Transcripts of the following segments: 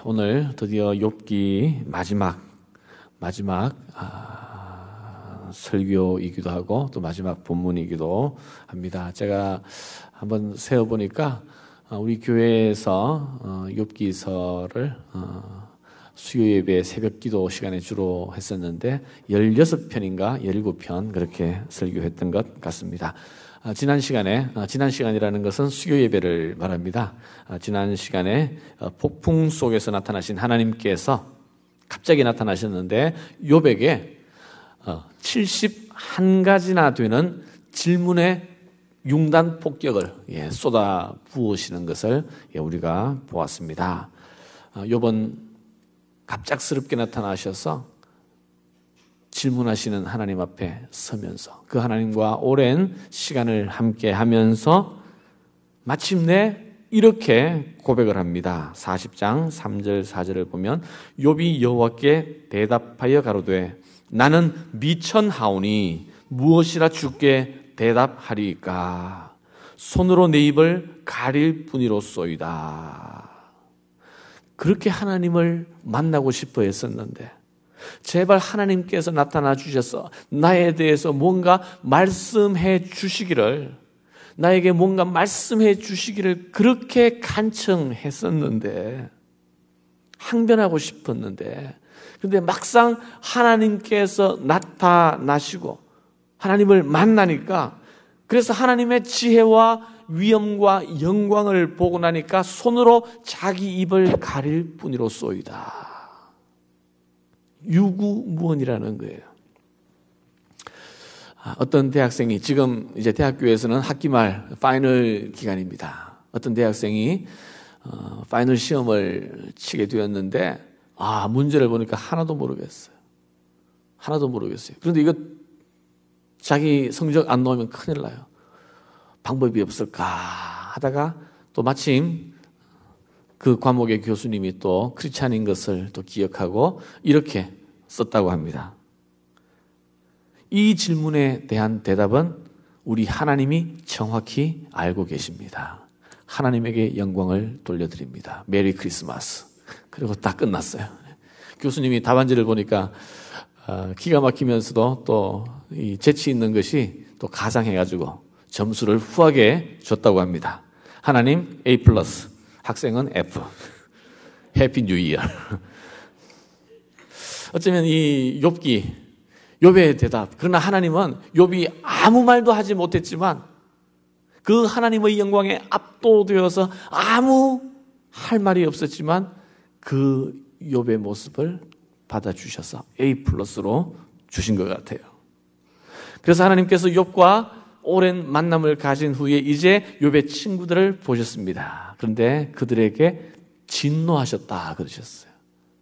오늘 드디어 욥기 마지막 설교이기도 하고 또 마지막 본문이기도 합니다. 제가 한번 세어보니까 우리 교회에서 욥기서를 수요 예배 새벽 기도 시간에 주로 했었는데 16편인가 17편 그렇게 설교했던 것 같습니다. 지난 시간이라는 것은 수요 예배를 말합니다. 지난 시간에 폭풍 속에서 나타나신 하나님께서 갑자기 나타나셨는데 욥에게 71가지나 되는 질문의 융단 폭격을 쏟아 부으시는 것을 우리가 보았습니다. 욥은 갑작스럽게 나타나셔서 질문하시는 하나님 앞에 서면서 그 하나님과 오랜 시간을 함께 하면서 마침내 이렇게 고백을 합니다. 40장 3절 4절을 보면 욥이 여호와께 대답하여 가로되 나는 미천하오니 무엇이라 주께 대답하리이까 손으로 내 입을 가릴 뿐이로소이다. 그렇게 하나님을 만나고 싶어 했었는데 제발 하나님께서 나타나 주셔서 나에 대해서 뭔가 말씀해 주시기를, 나에게 뭔가 말씀해 주시기를 그렇게 간청했었는데, 항변하고 싶었는데, 근데 막상 하나님께서 나타나시고 하나님을 만나니까, 그래서 하나님의 지혜와 위엄과 영광을 보고 나니까 손으로 자기 입을 가릴 뿐이로소이다. 유구무원이라는 거예요. 어떤 대학생이 지금 이제 대학교에서는 학기 말 파이널 기간입니다. 어떤 대학생이 파이널 시험을 치게 되었는데 문제를 보니까 하나도 모르겠어요. 그런데 이거 자기 성적 안 나오면 큰일 나요. 방법이 없을까 하다가 또 마침 그 과목의 교수님이 또 크리스찬인 것을 또 기억하고 이렇게 썼다고 합니다. 이 질문에 대한 대답은 우리 하나님이 정확히 알고 계십니다. 하나님에게 영광을 돌려드립니다. 메리 크리스마스. 그리고 다 끝났어요. 교수님이 답안지를 보니까 기가 막히면서도 또 이 재치 있는 것이 또 가상해가지고 점수를 후하게 줬다고 합니다. 하나님 A+, 학생은 F. 해피 뉴 이어. 어쩌면 이 욥의 대답, 그러나 하나님은 욥이 아무 말도 하지 못했지만 그 하나님의 영광에 압도되어서 아무 할 말이 없었지만 그 욥의 모습을 받아주셔서 A+로 주신 것 같아요. 그래서 하나님께서 욥과 오랜 만남을 가진 후에 이제 욥의 친구들을 보셨습니다. 그런데 그들에게 진노하셨다 그러셨어요.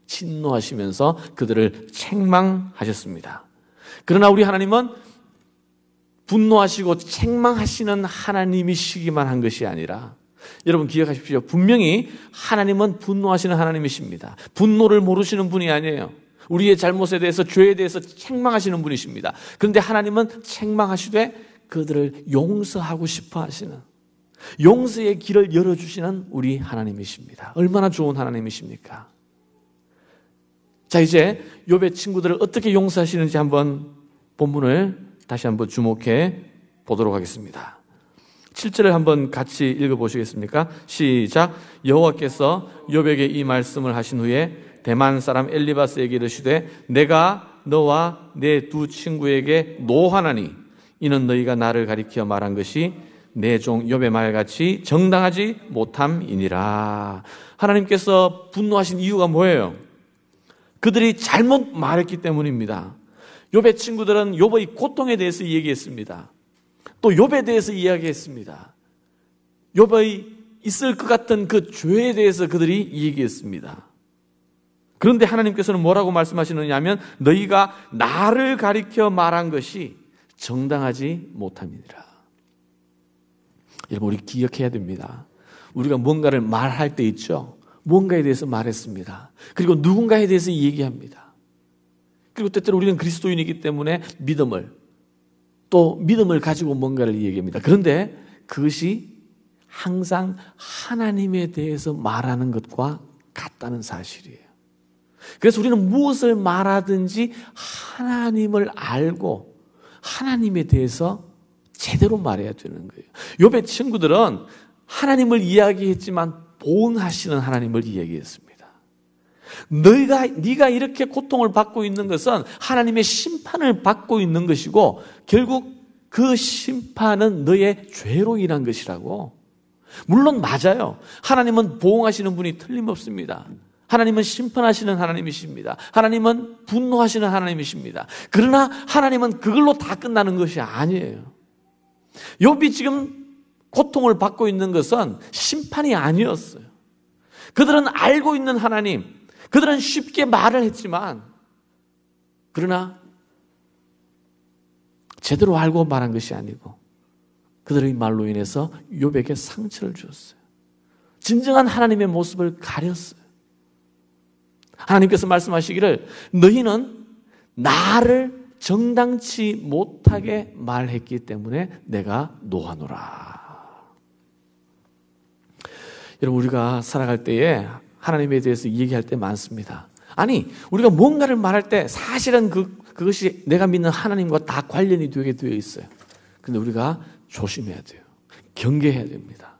진노하시면서 그들을 책망하셨습니다. 그러나 우리 하나님은 분노하시고 책망하시는 하나님이시기만 한 것이 아니라, 여러분 기억하십시오. 분명히 하나님은 분노하시는 하나님이십니다. 분노를 모르시는 분이 아니에요. 우리의 잘못에 대해서, 죄에 대해서 책망하시는 분이십니다. 그런데 하나님은 책망하시되 그들을 용서하고 싶어 하시는, 용서의 길을 열어주시는 우리 하나님이십니다. 얼마나 좋은 하나님이십니까? 자, 이제 욥의 친구들을 어떻게 용서하시는지 한번 본문을 다시 한번 주목해 보도록 하겠습니다. 7절을 한번 같이 읽어보시겠습니까? 시작. 여호와께서 욥에게 이 말씀을 하신 후에 대만 사람 엘리바스에게 이르시되 내가 너와 내 두 친구에게 노하나니 이는 너희가 나를 가리켜 말한 것이 내 종 욥의 말같이 정당하지 못함이니라. 하나님께서 분노하신 이유가 뭐예요? 그들이 잘못 말했기 때문입니다. 욥의 친구들은 욥의 고통에 대해서 얘기했습니다. 또 욥에 대해서 이야기했습니다. 욥의 있을 것 같은 그 죄에 대해서 그들이 얘기했습니다. 그런데 하나님께서는 뭐라고 말씀하시느냐 하면 너희가 나를 가리켜 말한 것이 정당하지 못함이니라. 여러분, 우리 기억해야 됩니다. 우리가 뭔가를 말할 때 있죠. 뭔가에 대해서 말했습니다. 그리고 누군가에 대해서 얘기합니다. 그리고 때때로 우리는 그리스도인이기 때문에 믿음을 가지고 뭔가를 얘기합니다. 그런데 그것이 항상 하나님에 대해서 말하는 것과 같다는 사실이에요. 그래서 우리는 무엇을 말하든지 하나님을 알고 하나님에 대해서 제대로 말해야 되는 거예요. 욥의 친구들은 하나님을 이야기했지만 보응하시는 하나님을 이야기했습니다. 네가 이렇게 고통을 받고 있는 것은 하나님의 심판을 받고 있는 것이고 결국 그 심판은 너의 죄로 인한 것이라고. 물론 맞아요. 하나님은 보응하시는 분이 틀림없습니다. 하나님은 심판하시는 하나님이십니다. 하나님은 분노하시는 하나님이십니다. 그러나 하나님은 그걸로 다 끝나는 것이 아니에요. 욥이 지금 고통을 받고 있는 것은 심판이 아니었어요. 그들은 알고 있는 하나님, 그들은 쉽게 말을 했지만 그러나 제대로 알고 말한 것이 아니고 그들의 말로 인해서 욥에게 상처를 주었어요. 진정한 하나님의 모습을 가렸어요. 하나님께서 말씀하시기를 너희는 나를 정당치 못하게 말했기 때문에 내가 노하노라. 여러분, 우리가 살아갈 때에 하나님에 대해서 얘기할 때 많습니다. 아니, 우리가 뭔가를 말할 때 사실은 그것이 내가 믿는 하나님과 다 관련이 되게 되어 있어요. 그런데 우리가 조심해야 돼요. 경계해야 됩니다.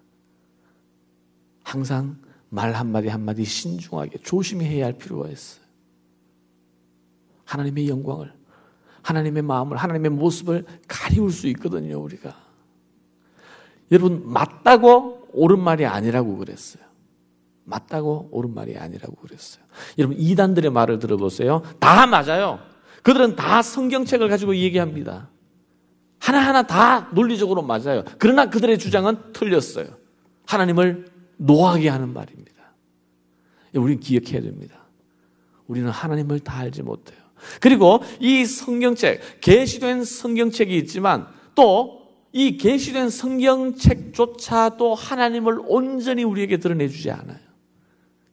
항상 말 한마디 한마디 신중하게 조심히 해야 할 필요가 있어요. 하나님의 영광을, 하나님의 마음을, 하나님의 모습을 가리울 수 있거든요, 우리가. 여러분, 맞다고 옳은 말이 아니라고 그랬어요. 맞다고 옳은 말이 아니라고 그랬어요. 여러분, 이단들의 말을 들어보세요. 다 맞아요. 그들은 다 성경책을 가지고 얘기합니다. 하나하나 다 논리적으로 맞아요. 그러나 그들의 주장은 틀렸어요. 하나님을 노하게 하는 말입니다. 우리는 기억해야 됩니다. 우리는 하나님을 다 알지 못해요. 그리고 이 성경책, 계시된 성경책이 있지만 또 이 계시된 성경책조차도 하나님을 온전히 우리에게 드러내주지 않아요.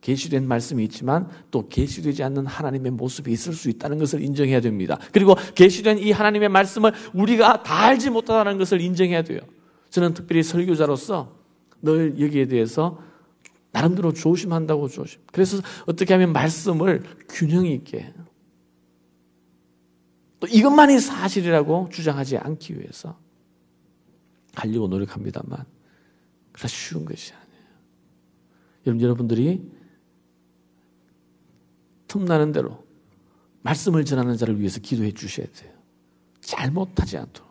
계시된 말씀이 있지만 또 계시되지 않는 하나님의 모습이 있을 수 있다는 것을 인정해야 됩니다. 그리고 계시된 이 하나님의 말씀을 우리가 다 알지 못하다는 것을 인정해야 돼요. 저는 특별히 설교자로서 늘 여기에 대해서 나름대로 조심한다고 조심. 그래서 어떻게 하면 말씀을 균형 있게 또 이것만이 사실이라고 주장하지 않기 위해서 하려고 노력합니다만 그러나 쉬운 것이 아니에요. 여러분들이 틈나는 대로 말씀을 전하는 자를 위해서 기도해 주셔야 돼요. 잘못하지 않도록.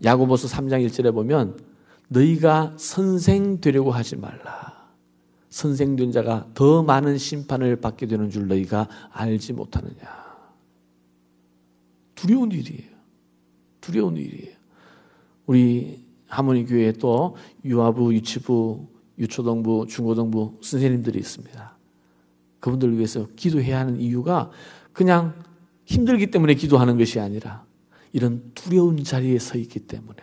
야고보서 3장 1절에 보면 너희가 선생 되려고 하지 말라. 선생된 자가 더 많은 심판을 받게 되는 줄 너희가 알지 못하느냐. 두려운 일이에요. 두려운 일이에요. 우리 하모니 교회에 또 유아부, 유치부, 유초등부, 중고등부 선생님들이 있습니다. 그분들을 위해서 기도해야 하는 이유가 그냥 힘들기 때문에 기도하는 것이 아니라 이런 두려운 자리에 서 있기 때문에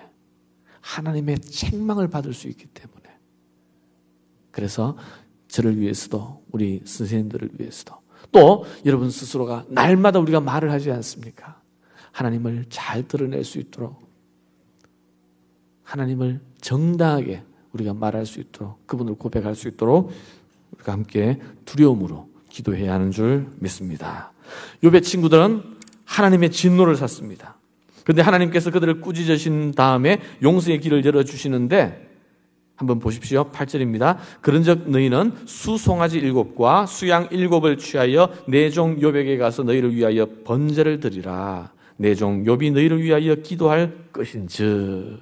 하나님의 책망을 받을 수 있기 때문에 그래서 저를 위해서도 우리 선생님들을 위해서도 또 여러분 스스로가 날마다 우리가 말을 하지 않습니까? 하나님을 잘 드러낼 수 있도록 하나님을 정당하게 우리가 말할 수 있도록 그분을 고백할 수 있도록 우리가 함께 두려움으로 기도해야 하는 줄 믿습니다. 욥의 친구들은 하나님의 진노를 샀습니다. 그런데 하나님께서 그들을 꾸짖으신 다음에 용서의 길을 열어주시는데 한번 보십시오. 8절입니다. 그런즉 너희는 수송아지 7과 수양 7을 취하여 내 종 욥에게 가서 너희를 위하여 번제를 드리라. 내 종 욥이 너희를 위하여 기도할 것인즉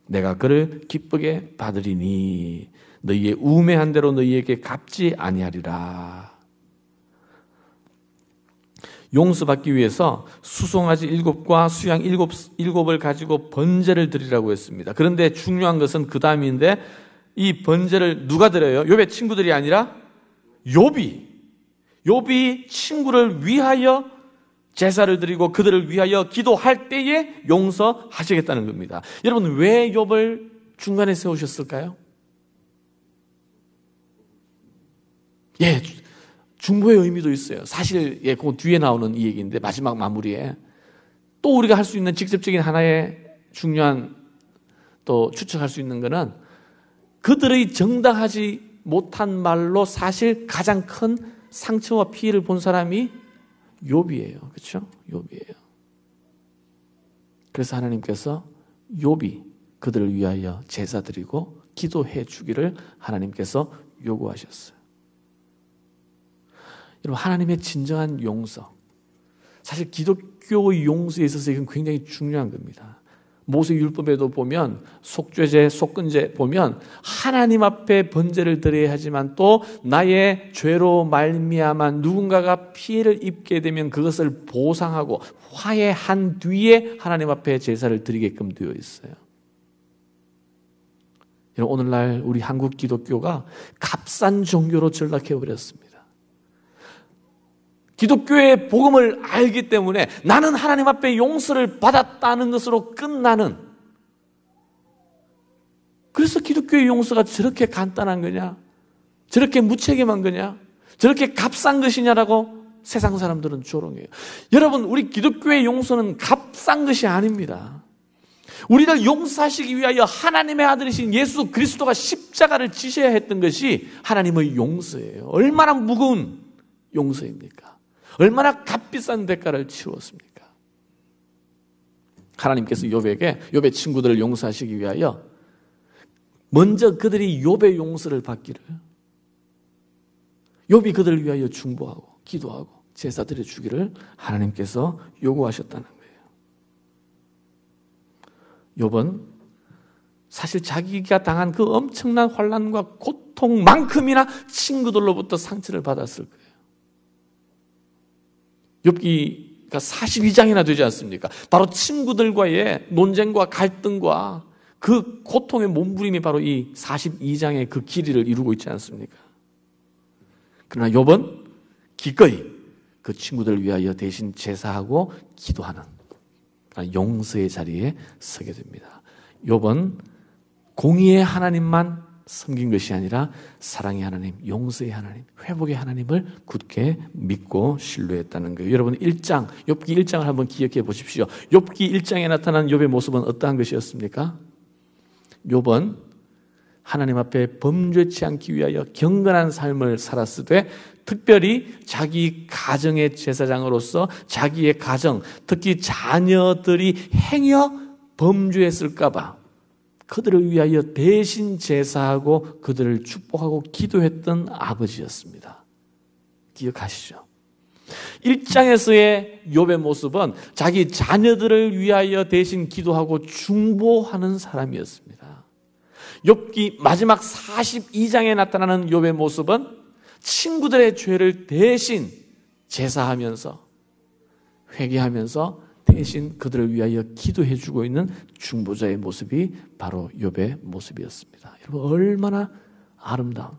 내가 그를 기쁘게 받으리니 너희의 우매한 대로 너희에게 갚지 아니하리라. 용서받기 위해서 수송아지 7과 수양 7을 가지고 번제를 드리라고 했습니다. 그런데 중요한 것은 그 다음인데 이 번제를 누가 드려요? 욥의 친구들이 아니라 욥이 친구를 위하여 제사를 드리고 그들을 위하여 기도할 때에 용서하시겠다는 겁니다. 여러분, 왜 욥을 중간에 세우셨을까요? 예, 중보의 의미도 있어요. 사실 예, 그 뒤에 나오는 이 얘기인데 마지막 마무리에 또 우리가 할 수 있는 직접적인 하나의 중요한 또 추측할 수 있는 것은 그들의 정당하지 못한 말로 사실 가장 큰 상처와 피해를 본 사람이 욥이에요. 그렇죠? 욥이에요. 그래서 하나님께서 욥이 그들을 위하여 제사 드리고 기도해 주기를 하나님께서 요구하셨어요. 여러분, 하나님의 진정한 용서, 사실 기독교의 용서에 있어서 이건 굉장히 중요한 겁니다. 모세율법에도 보면 속죄제, 속건제 보면 하나님 앞에 번제를 드려야 하지만 또 나의 죄로 말미암아 누군가가 피해를 입게 되면 그것을 보상하고 화해한 뒤에 하나님 앞에 제사를 드리게끔 되어 있어요. 오늘날 우리 한국 기독교가 값싼 종교로 전락해버렸습니다. 기독교의 복음을 알기 때문에 나는 하나님 앞에 용서를 받았다는 것으로 끝나는, 그래서 기독교의 용서가 저렇게 간단한 거냐, 저렇게 무책임한 거냐, 저렇게 값싼 것이냐라고 세상 사람들은 조롱해요. 여러분, 우리 기독교의 용서는 값싼 것이 아닙니다. 우리를 용서하시기 위하여 하나님의 아들이신 예수 그리스도가 십자가를 지셔야 했던 것이 하나님의 용서예요. 얼마나 무거운 용서입니까? 얼마나 값비싼 대가를 치루었습니까? 하나님께서 욥의 친구들을 용서하시기 위하여 먼저 그들이 욥의 용서를 받기를, 욥이 그들을 위하여 중보하고 기도하고 제사 드려 주기를 하나님께서 요구하셨다는 거예요. 욥은 사실 자기가 당한 그 엄청난 환난과 고통만큼이나 친구들로부터 상처를 받았을 거예요. 욥기가 42장이나 되지 않습니까? 바로 친구들과의 논쟁과 갈등과 그 고통의 몸부림이 바로 이 42장의 그 길이를 이루고 있지 않습니까? 그러나 욥은 기꺼이 그 친구들을 위하여 대신 제사하고 기도하는 용서의 자리에 서게 됩니다. 욥은 공의의 하나님만 섬긴 것이 아니라 사랑의 하나님, 용서의 하나님, 회복의 하나님을 굳게 믿고 신뢰했다는 거예요. 여러분, 욥기 1장을 한번 기억해 보십시오. 욥기 1장에 나타난 욥의 모습은 어떠한 것이었습니까? 욥은 하나님 앞에 범죄치 않기 위하여 경건한 삶을 살았으되, 특별히 자기 가정의 제사장으로서 자기의 가정, 특히 자녀들이 행여 범죄했을까 봐 그들을 위하여 대신 제사하고 그들을 축복하고 기도했던 아버지였습니다. 기억하시죠? 1장에서의 욥의 모습은 자기 자녀들을 위하여 대신 기도하고 중보하는 사람이었습니다. 욥기 마지막 42장에 나타나는 욥의 모습은 친구들의 죄를 대신 제사하면서 회개하면서 대신 그들을 위하여 기도해주고 있는 중보자의 모습이 바로 욥의 모습이었습니다. 여러분, 얼마나 아름다운,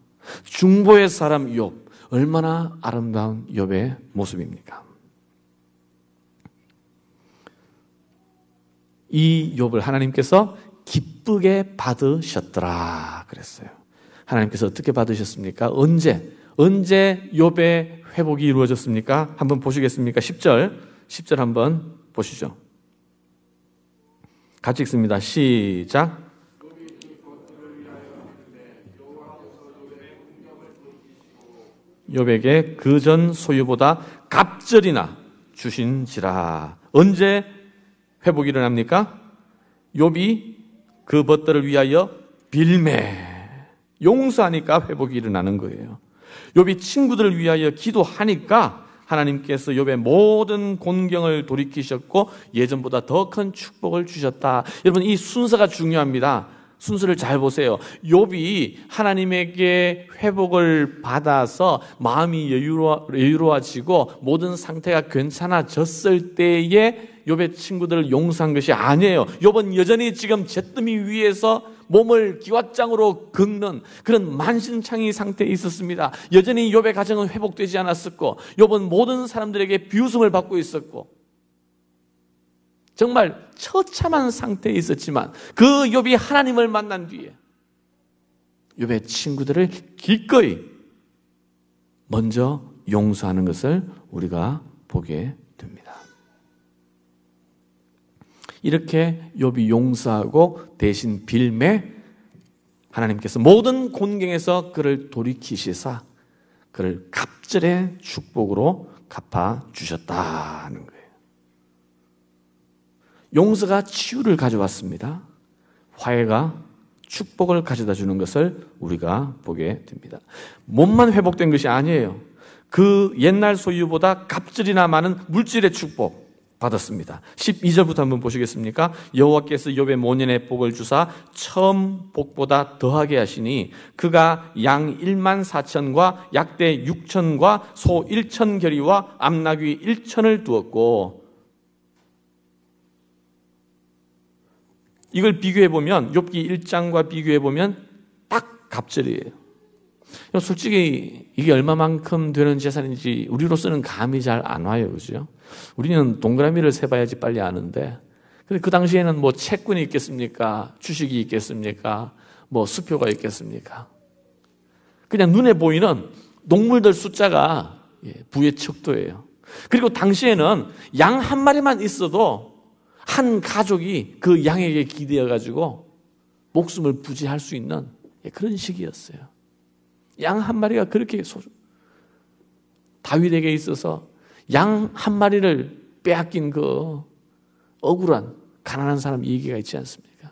중보의 사람 욥, 얼마나 아름다운 욥의 모습입니까? 이 욥을 하나님께서 기쁘게 받으셨더라 그랬어요. 하나님께서 어떻게 받으셨습니까? 언제 욥의 회복이 이루어졌습니까? 한번 보시겠습니까? 10절 한번 보시죠. 같이 읽습니다. 시작. 욥에게 그전 소유보다 갑절이나 주신지라. 언제 회복이 일어납니까? 욥이 그 벗들을 위하여 빌매, 용서하니까 회복이 일어나는 거예요. 욥이 친구들을 위하여 기도하니까 하나님께서 욥의 모든 곤경을 돌이키셨고 예전보다 더 큰 축복을 주셨다. 여러분, 이 순서가 중요합니다. 순서를 잘 보세요. 욥이 하나님에게 회복을 받아서 마음이 여유로워지고 모든 상태가 괜찮아졌을 때에 욥의 친구들을 용서한 것이 아니에요. 욥은 여전히 지금 잿더미 위에서 몸을 기왓장으로 긁는 그런 만신창이 상태에 있었습니다. 여전히 욥의 가정은 회복되지 않았었고, 욥은 모든 사람들에게 비웃음을 받고 있었고, 정말 처참한 상태에 있었지만 그 욥이 하나님을 만난 뒤에 욥의 친구들을 기꺼이 먼저 용서하는 것을 우리가 보게 됩니다. 이렇게 욥이 용서하고 대신 빌매, 하나님께서 모든 곤경에서 그를 돌이키시사 그를 갑절의 축복으로 갚아주셨다는 거예요. 용서가 치유를 가져왔습니다. 화해가 축복을 가져다 주는 것을 우리가 보게 됩니다. 몸만 회복된 것이 아니에요. 그 옛날 소유보다 갑절이나 많은 물질의 축복 받았습니다. 12절부터 한번 보시겠습니까? 여호와께서 욥의 모년의 복을 주사 처음 복보다 더하게 하시니 그가 양 1만 4천과 약대 6천과 소 1천 결의와 암나귀 1천을 두었고, 이걸 비교해보면 욥기 1장과 비교해보면 딱 갑절이에요. 솔직히 이게 얼마만큼 되는 재산인지 우리로서는 감이 잘 안 와요. 그죠? 우리는 동그라미를 세봐야지 빨리 아는데, 근데 그 당시에는 뭐 채권이 있겠습니까? 주식이 있겠습니까? 뭐 수표가 있겠습니까? 그냥 눈에 보이는 동물들 숫자가 부의 척도예요. 그리고 당시에는 양 한 마리만 있어도 한 가족이 그 양에게 기대어가지고 목숨을 부지할 수 있는 그런 시기였어요. 양 한 마리가 그렇게 다윗에게 있어서 양 한 마리를 빼앗긴 그 억울한 가난한 사람 얘기가 있지 않습니까?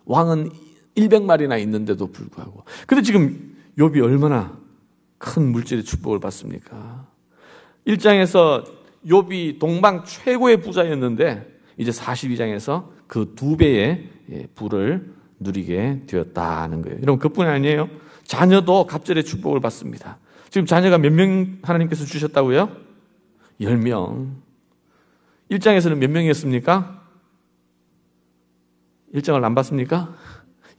왕은 100마리나 있는데도 불구하고. 근데 지금 욥이 얼마나 큰 물질의 축복을 받습니까? 1장에서 욥이 동방 최고의 부자였는데 이제 42장에서 그 2배의 부를 누리게 되었다는 거예요. 여러분, 그뿐이 아니에요. 자녀도 갑절의 축복을 받습니다. 지금 자녀가 몇 명 하나님께서 주셨다고요? 10명. 1장에서는 몇 명이었습니까? 1장을 안 봤습니까?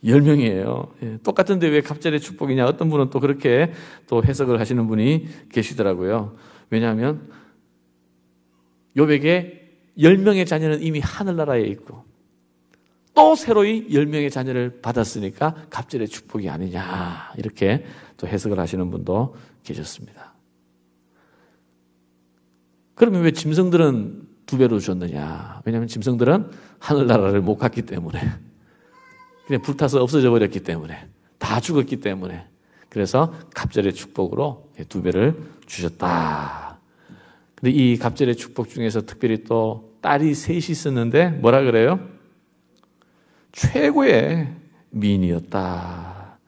10명이에요. 똑같은데 왜 갑절의 축복이냐? 어떤 분은 또 그렇게 또 해석을 하시는 분이 계시더라고요. 왜냐하면 욥에게 10명의 자녀는 이미 하늘나라에 있고 또 새로이 10명의 자녀를 받았으니까 갑절의 축복이 아니냐, 이렇게 또 해석을 하시는 분도 계셨습니다. 그러면 왜 짐승들은 2배로 줬느냐? 왜냐하면 짐승들은 하늘나라를 못 갔기 때문에, 그냥 불타서 없어져 버렸기 때문에, 다 죽었기 때문에, 그래서 갑절의 축복으로 2배를 주셨다. 근데 이 갑절의 축복 중에서 특별히 또 딸이 셋이 있었는데 뭐라 그래요? 최고의 미인이었다.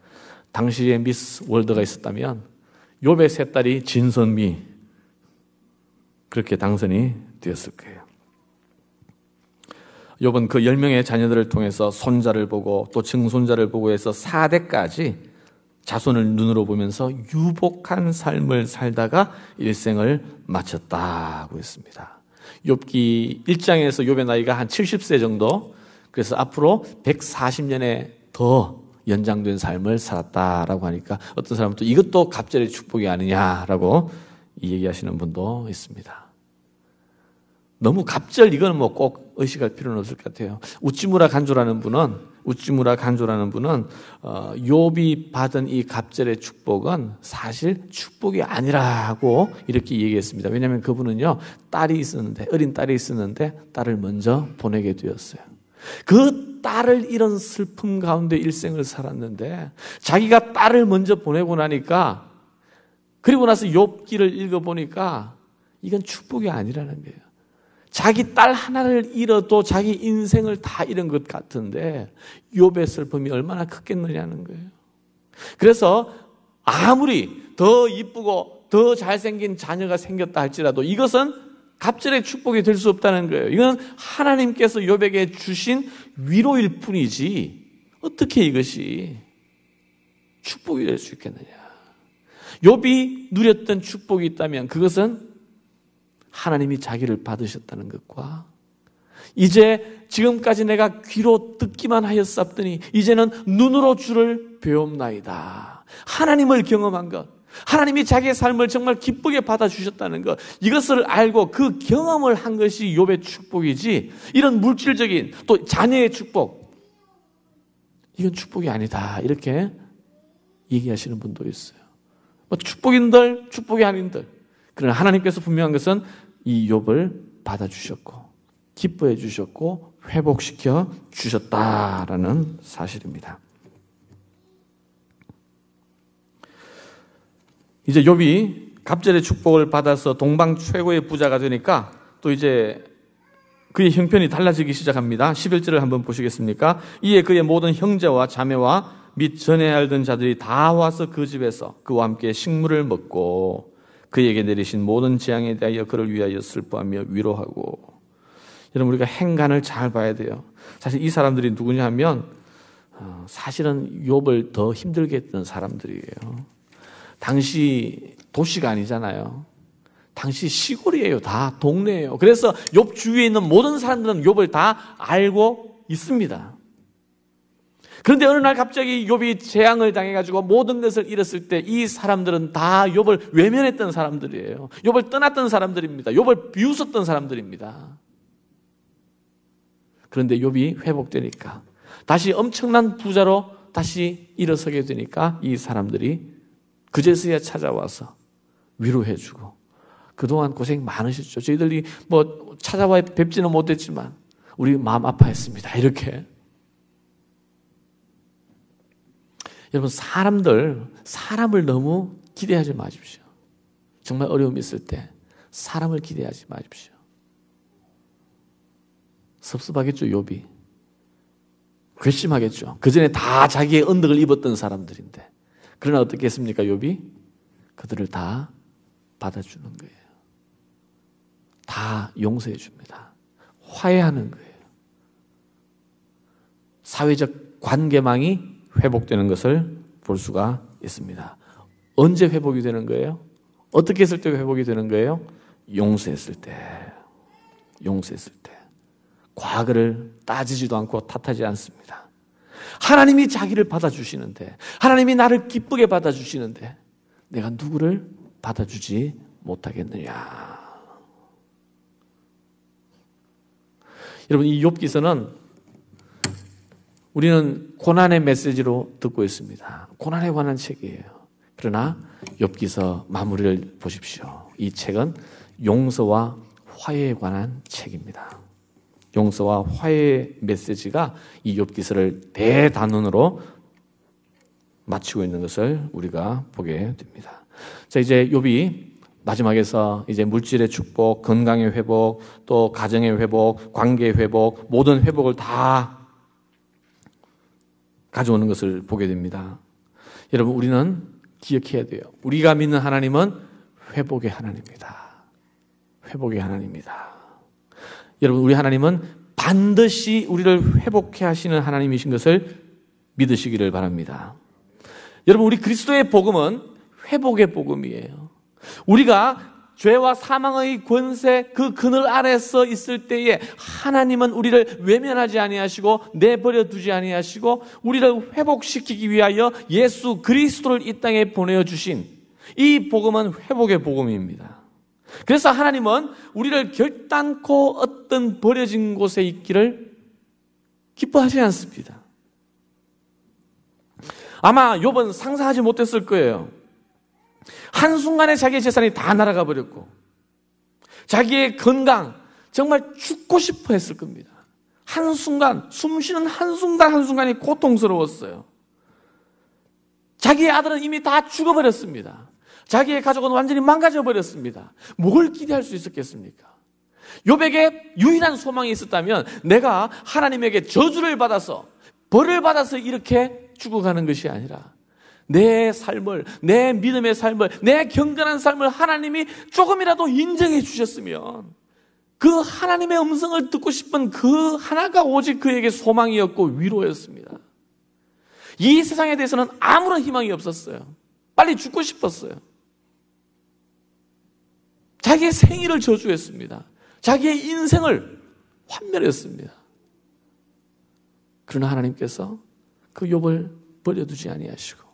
당시에 미스 월드가 있었다면 욥의 세 딸이 진선미, 그렇게 당선이 되었을 거예요. 욥은 그 10명의 자녀들을 통해서 손자를 보고 또 증손자를 보고 해서 4대까지 자손을 눈으로 보면서 유복한 삶을 살다가 일생을 마쳤다고 했습니다. 욥기 1장에서 욥의 나이가 한 70세 정도, 그래서 앞으로 140년에 더 연장된 삶을 살았다라고 하니까 어떤 사람은 또 이것도 갑절의 축복이 아니냐라고 얘기하시는 분도 있습니다. 너무 갑절, 이건 뭐 꼭 의식할 필요는 없을 것 같아요. 우찌무라 간조라는 분은 욥이 받은 이 갑절의 축복은 사실 축복이 아니라고 이렇게 얘기했습니다. 왜냐하면 그분은요, 어린 딸이 있었는데 딸을 먼저 보내게 되었어요. 그 딸을 잃은 슬픔 가운데 일생을 살았는데 자기가 딸을 먼저 보내고 나니까, 그리고 나서 욥기를 읽어보니까 이건 축복이 아니라는 거예요. 자기 딸 하나를 잃어도 자기 인생을 다 잃은 것 같은데 욥의 슬픔이 얼마나 컸겠느냐는 거예요. 그래서 아무리 더 이쁘고 더 잘생긴 자녀가 생겼다 할지라도 이것은 갑절의 축복이 될 수 없다는 거예요. 이건 하나님께서 욥에게 주신 위로일 뿐이지 어떻게 이것이 축복이 될 수 있겠느냐. 욥이 누렸던 축복이 있다면 그것은 하나님이 자기를 받으셨다는 것과, 이제 지금까지 내가 귀로 듣기만 하였사옵더니 이제는 눈으로 주를 배움나이다. 하나님을 경험한 것, 하나님이 자기의 삶을 정말 기쁘게 받아주셨다는 것, 이것을 알고 그 경험을 한 것이 욥의 축복이지, 이런 물질적인 또 자녀의 축복, 이건 축복이 아니다, 이렇게 얘기하시는 분도 있어요. 뭐 축복인들 축복이 아닌들, 그러나 하나님께서 분명한 것은 이 욥을 받아주셨고 기뻐해 주셨고 회복시켜 주셨다라는 사실입니다. 이제 욥이 갑절의 축복을 받아서 동방 최고의 부자가 되니까 또 이제 그의 형편이 달라지기 시작합니다. 11절을 한번 보시겠습니까? 이에 그의 모든 형제와 자매와 및 전에 알던 자들이 다 와서 그 집에서 그와 함께 식물을 먹고 그에게 내리신 모든 재앙에 대하여 그를 위하여 슬퍼하며 위로하고. 여러분, 우리가 행간을 잘 봐야 돼요. 사실 이 사람들이 누구냐 하면 사실은 욥을 더 힘들게 했던 사람들이에요. 당시 도시가 아니잖아요. 당시 시골이에요. 다 동네예요. 그래서 욥 주위에 있는 모든 사람들은 욥을 다 알고 있습니다. 그런데 어느 날 갑자기 욥이 재앙을 당해가지고 모든 것을 잃었을 때 이 사람들은 다 욥을 외면했던 사람들이에요. 욥을 떠났던 사람들입니다. 욥을 비웃었던 사람들입니다. 그런데 욥이 회복되니까 다시 엄청난 부자로 다시 일어서게 되니까 이 사람들이 그제서야 찾아와서 위로해주고, 그동안 고생 많으셨죠. 저희들이 뭐 찾아와 뵙지는 못했지만 우리 마음 아파했습니다. 이렇게. 여러분, 사람을 너무 기대하지 마십시오. 정말 어려움이 있을 때 사람을 기대하지 마십시오. 섭섭하겠죠, 욥이. 괘씸하겠죠. 그 전에 다 자기의 언덕을 입었던 사람들인데. 그러나 어떻게 했습니까, 욥이? 그들을 다 받아주는 거예요. 다 용서해 줍니다. 화해하는 거예요. 사회적 관계망이 회복되는 것을 볼 수가 있습니다. 언제 회복이 되는 거예요? 어떻게 했을 때 회복이 되는 거예요? 용서했을 때. 용서했을 때. 과거를 따지지도 않고 탓하지 않습니다. 하나님이 자기를 받아주시는데, 하나님이 나를 기쁘게 받아주시는데 내가 누구를 받아주지 못하겠느냐. 여러분, 이 욥기서는 우리는 고난의 메시지로 듣고 있습니다. 고난에 관한 책이에요. 그러나 욥기서 마무리를 보십시오. 이 책은 용서와 화해에 관한 책입니다. 용서와 화해의 메시지가 이 욥기서를 대단원으로 마치고 있는 것을 우리가 보게 됩니다. 자, 이제 욥이 마지막에서 이제 물질의 축복, 건강의 회복, 또 가정의 회복, 관계의 회복, 모든 회복을 다 가져오는 것을 보게 됩니다. 여러분, 우리는 기억해야 돼요. 우리가 믿는 하나님은 회복의 하나님입니다. 회복의 하나님입니다. 여러분, 우리 하나님은 반드시 우리를 회복해 하시는 하나님이신 것을 믿으시기를 바랍니다. 여러분, 우리 그리스도의 복음은 회복의 복음이에요. 우리가 죄와 사망의 권세, 그 그늘 아래서 있을 때에 하나님은 우리를 외면하지 아니하시고 내버려 두지 아니하시고 우리를 회복시키기 위하여 예수 그리스도를 이 땅에 보내주신 이 복음은 회복의 복음입니다. 그래서 하나님은 우리를 결단코 어떤 버려진 곳에 있기를 기뻐하지 않습니다. 아마 욥은 상상하지 못했을 거예요. 한순간에 자기의 재산이 다 날아가 버렸고 자기의 건강, 정말 죽고 싶어 했을 겁니다. 한순간, 숨쉬는 한순간이 고통스러웠어요. 자기의 아들은 이미 다 죽어버렸습니다. 자기의 가족은 완전히 망가져 버렸습니다. 뭘 기대할 수 있었겠습니까? 욥에게 유일한 소망이 있었다면 내가 하나님에게 저주를 받아서, 벌을 받아서 이렇게 죽어가는 것이 아니라 내 삶을, 내 믿음의 삶을, 내 경건한 삶을 하나님이 조금이라도 인정해 주셨으면 그 하나님의 음성을 듣고 싶은 그 하나가 오직 그에게 소망이었고 위로였습니다. 이 세상에 대해서는 아무런 희망이 없었어요. 빨리 죽고 싶었어요. 자기의 생일을 저주했습니다. 자기의 인생을 환멸했습니다. 그러나 하나님께서 그 욥을 버려두지 아니하시고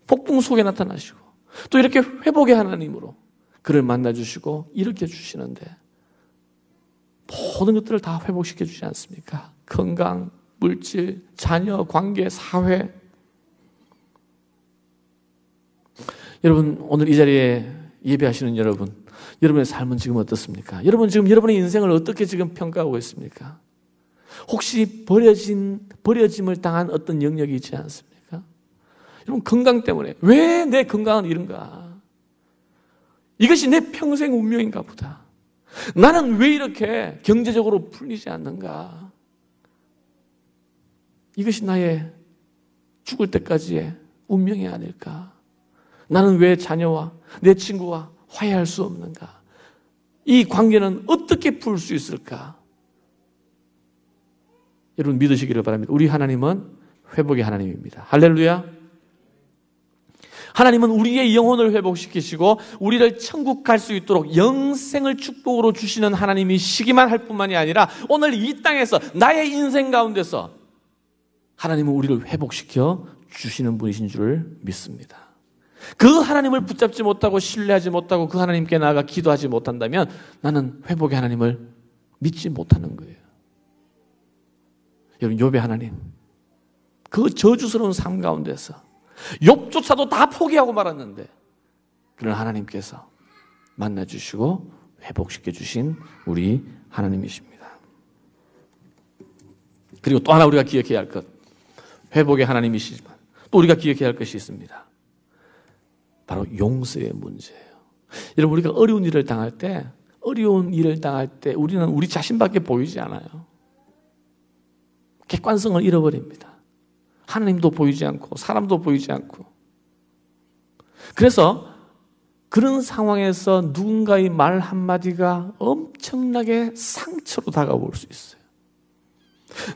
폭풍 속에 나타나시고 또 이렇게 회복의 하나님으로 그를 만나주시고 일으켜주시는데 모든 것들을 다 회복시켜 주지 않습니까? 건강, 물질, 자녀, 관계, 사회. 여러분, 오늘 이 자리에 예배하시는 여러분, 여러분의 삶은 지금 어떻습니까? 여러분 지금 여러분의 인생을 어떻게 지금 평가하고 있습니까? 혹시 버려짐을 당한 어떤 영역이 있지 않습니까? 여러분 건강 때문에 왜 내 건강은 이런가? 이것이 내 평생 운명인가 보다. 나는 왜 이렇게 경제적으로 풀리지 않는가? 이것이 나의 죽을 때까지의 운명이 아닐까? 나는 왜 자녀와 내 친구와 화해할 수 없는가? 이 관계는 어떻게 풀 수 있을까? 여러분 믿으시기를 바랍니다. 우리 하나님은 회복의 하나님입니다. 할렐루야. 하나님은 우리의 영혼을 회복시키시고 우리를 천국 갈 수 있도록 영생을 축복으로 주시는 하나님이시기만 할 뿐만이 아니라 오늘 이 땅에서 나의 인생 가운데서 하나님은 우리를 회복시켜 주시는 분이신 줄 믿습니다. 그 하나님을 붙잡지 못하고 신뢰하지 못하고 그 하나님께 나아가 기도하지 못한다면 나는 회복의 하나님을 믿지 못하는 거예요. 여러분 욥의 하나님, 그 저주스러운 삶 가운데서 욥조차도 다 포기하고 말았는데 그런 하나님께서 만나주시고 회복시켜 주신 우리 하나님이십니다. 그리고 또 하나 우리가 기억해야 할 것, 회복의 하나님이시지만 또 우리가 기억해야 할 것이 있습니다. 바로 용서의 문제예요. 여러분 우리가 어려운 일을 당할 때 우리는 우리 자신밖에 보이지 않아요. 객관성을 잃어버립니다. 하나님도 보이지 않고 사람도 보이지 않고. 그래서 그런 상황에서 누군가의 말 한마디가 엄청나게 상처로 다가올 수 있어요.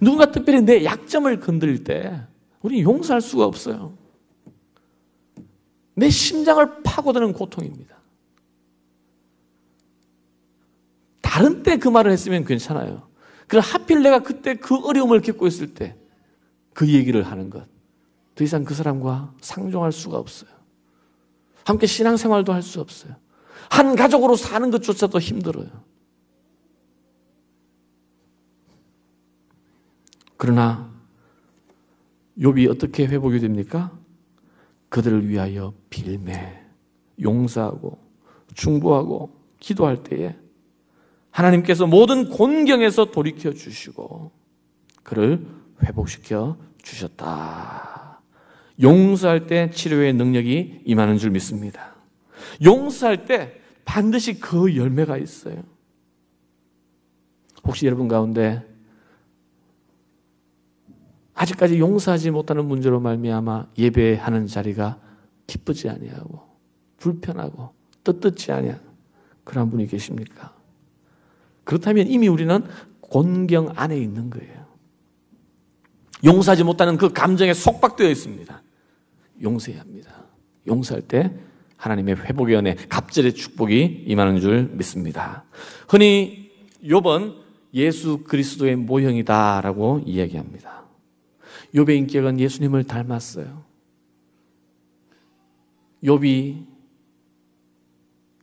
누군가 특별히 내 약점을 건드릴 때 우리는 용서할 수가 없어요. 내 심장을 파고드는 고통입니다. 다른 때 그 말을 했으면 괜찮아요. 그럼 하필 내가 그때 그 어려움을 겪고 있을 때 그 얘기를 하는 것, 더 이상 그 사람과 상종할 수가 없어요. 함께 신앙생활도 할 수 없어요. 한 가족으로 사는 것조차도 힘들어요. 그러나 욥이 어떻게 회복이 됩니까? 그들을 위하여 빌매, 용서하고 중보하고 기도할 때에 하나님께서 모든 곤경에서 돌이켜 주시고 그를 회복시켜 주셨다. 용서할 때 치료의 능력이 임하는 줄 믿습니다. 용서할 때 반드시 그 열매가 있어요. 혹시 여러분 가운데 아직까지 용서하지 못하는 문제로 말미암아 예배하는 자리가 기쁘지 아니하고 불편하고 떳떳지 아니한 그런 분이 계십니까? 그렇다면 이미 우리는 곤경 안에 있는 거예요. 용서하지 못하는 그 감정에 속박되어 있습니다. 용서해야 합니다. 용서할 때 하나님의 회복의 은혜, 갑절의 축복이 임하는 줄 믿습니다. 흔히 욥은 예수 그리스도의 모형이다라고 이야기합니다. 욥의 인격은 예수님을 닮았어요. 욥이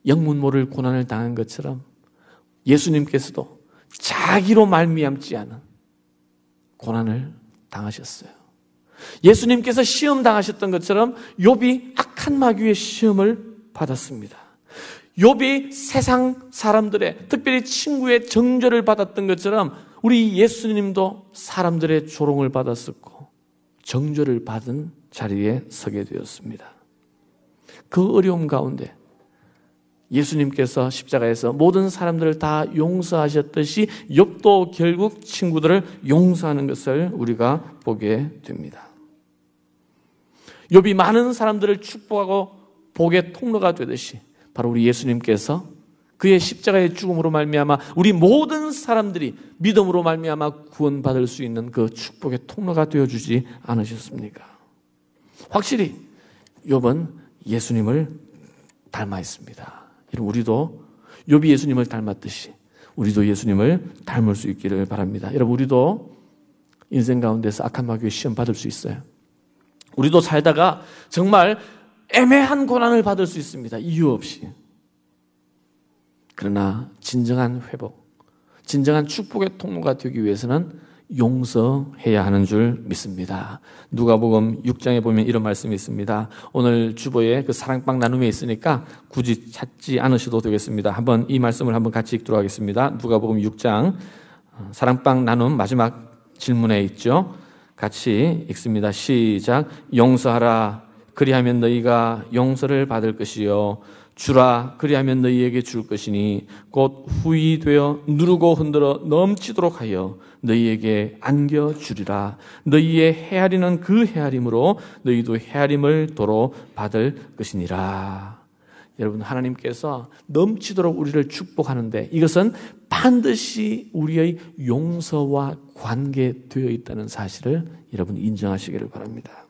영문 모를 고난을 당한 것처럼 예수님께서도 자기로 말미암지 않은 고난을 당하셨어요. 예수님께서 시험 당하셨던 것처럼 욥이 악한 마귀의 시험을 받았습니다. 욥이 세상 사람들의, 특별히 친구의 정죄를 받았던 것처럼 우리 예수님도 사람들의 조롱을 받았었고 정죄를 받은 자리에 서게 되었습니다. 그 어려움 가운데 예수님께서 십자가에서 모든 사람들을 다 용서하셨듯이 욥도 결국 친구들을 용서하는 것을 우리가 보게 됩니다. 욥이 많은 사람들을 축복하고 복의 통로가 되듯이 바로 우리 예수님께서 그의 십자가의 죽음으로 말미암아 우리 모든 사람들이 믿음으로 말미암아 구원받을 수 있는 그 축복의 통로가 되어주지 않으셨습니까? 확실히 욥은 예수님을 닮아 있습니다. 여러분 우리도 욥이 예수님을 닮았듯이 우리도 예수님을 닮을 수 있기를 바랍니다. 여러분 우리도 인생 가운데서 악한 마귀의 시험 받을 수 있어요. 우리도 살다가 정말 애매한 고난을 받을 수 있습니다. 이유 없이. 그러나 진정한 회복, 진정한 축복의 통로가 되기 위해서는 용서해야 하는 줄 믿습니다. 누가복음 6장에 보면 이런 말씀이 있습니다. 오늘 주보에 그 사랑방 나눔에 있으니까 굳이 찾지 않으셔도 되겠습니다. 한번 이 말씀을 한번 같이 읽도록 하겠습니다. 누가복음 6장 사랑방 나눔 마지막 질문에 있죠. 같이 읽습니다. 시작. 용서하라. 그리하면 너희가 용서를 받을 것이요 주라. 그리하면 너희에게 줄 것이니 곧 후히 되어 누르고 흔들어 넘치도록 하여 너희에게 안겨주리라. 너희의 헤아리는 그 헤아림으로 너희도 헤아림을 도로 받을 것이니라. 여러분, 하나님께서 넘치도록 우리를 축복하는데 이것은 반드시 우리의 용서와 관계되어 있다는 사실을 여러분 인정하시기를 바랍니다.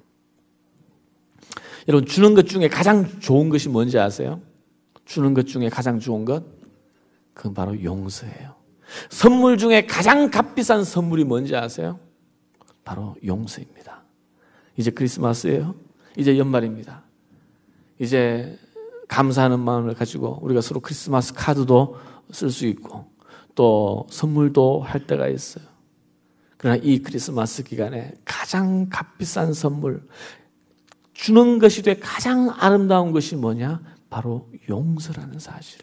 여러분, 주는 것 중에 가장 좋은 것이 뭔지 아세요? 주는 것 중에 가장 좋은 것? 그건 바로 용서예요. 선물 중에 가장 값비싼 선물이 뭔지 아세요? 바로 용서입니다. 이제 크리스마스예요. 이제 연말입니다. 이제 감사하는 마음을 가지고 우리가 서로 크리스마스 카드도 쓸 수 있고 또 선물도 할 때가 있어요. 그러나 이 크리스마스 기간에 가장 값비싼 선물, 주는 것이 돼 가장 아름다운 것이 뭐냐? 바로 용서라는 사실.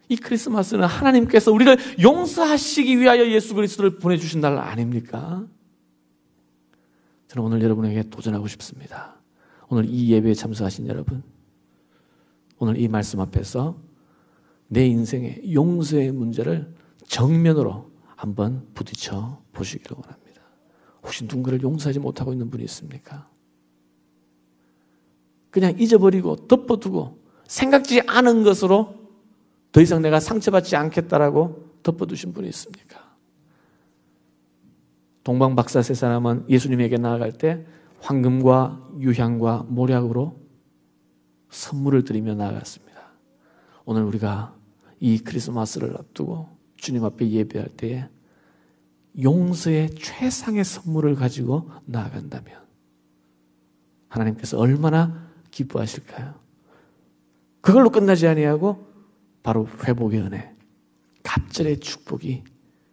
이 크리스마스는 하나님께서 우리를 용서하시기 위하여 예수 그리스도를 보내주신 날 아닙니까? 저는 오늘 여러분에게 도전하고 싶습니다. 오늘 이 예배에 참석하신 여러분, 오늘 이 말씀 앞에서 내 인생의 용서의 문제를 정면으로 한번 부딪혀 보시기를 원합니다. 혹시 누군가를 용서하지 못하고 있는 분이 있습니까? 그냥 잊어버리고 덮어두고 생각지 않은 것으로 더 이상 내가 상처받지 않겠다라고 덮어두신 분이 있습니까? 동방박사 세 사람은 예수님에게 나아갈 때 황금과 유향과 모략으로 선물을 드리며 나아갔습니다. 오늘 우리가 이 크리스마스를 앞두고 주님 앞에 예배할 때에 용서의 최상의 선물을 가지고 나아간다면 하나님께서 얼마나 기뻐하실까요? 그걸로 끝나지 아니하고 바로 회복의 은혜, 갑절의 축복이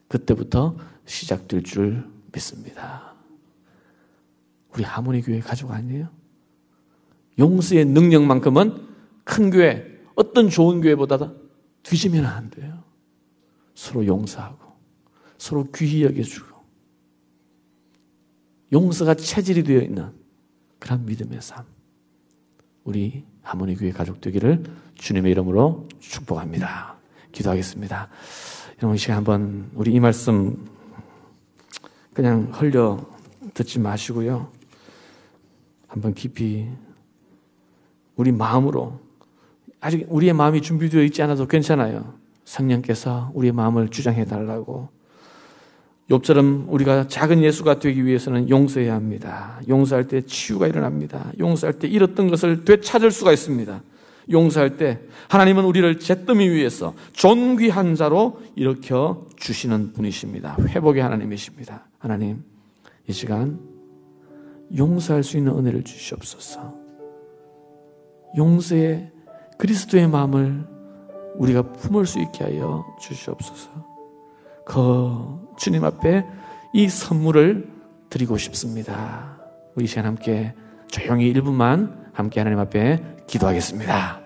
그때부터 시작될 줄 믿습니다. 우리 하모니 교회 가족 아니에요? 용서의 능력만큼은 큰 교회, 어떤 좋은 교회보다 뒤지면 안 돼요. 서로 용서하고 서로 귀히 여겨주고 용서가 체질이 되어 있는 그런 믿음의 삶, 우리 하모니 교회 가족 되기를 주님의 이름으로 축복합니다. 기도하겠습니다. 여러분, 이 시간 한번 우리 이 말씀 그냥 흘려 듣지 마시고요. 한번 깊이 우리 마음으로, 아직 우리의 마음이 준비되어 있지 않아도 괜찮아요. 성령께서 우리의 마음을 주장해 달라고. 욥처럼 우리가 작은 예수가 되기 위해서는 용서해야 합니다. 용서할 때 치유가 일어납니다. 용서할 때 잃었던 것을 되찾을 수가 있습니다. 용서할 때 하나님은 우리를 잿더미 위에서 존귀한 자로 일으켜 주시는 분이십니다. 회복의 하나님이십니다. 하나님, 이 시간 용서할 수 있는 은혜를 주시옵소서. 용서의 그리스도의 마음을 우리가 품을 수 있게 하여 주시옵소서. 주님 앞에 이 선물을 드리고 싶습니다. 우리 시간 함께 조용히 1분만 함께 하나님 앞에 기도하겠습니다.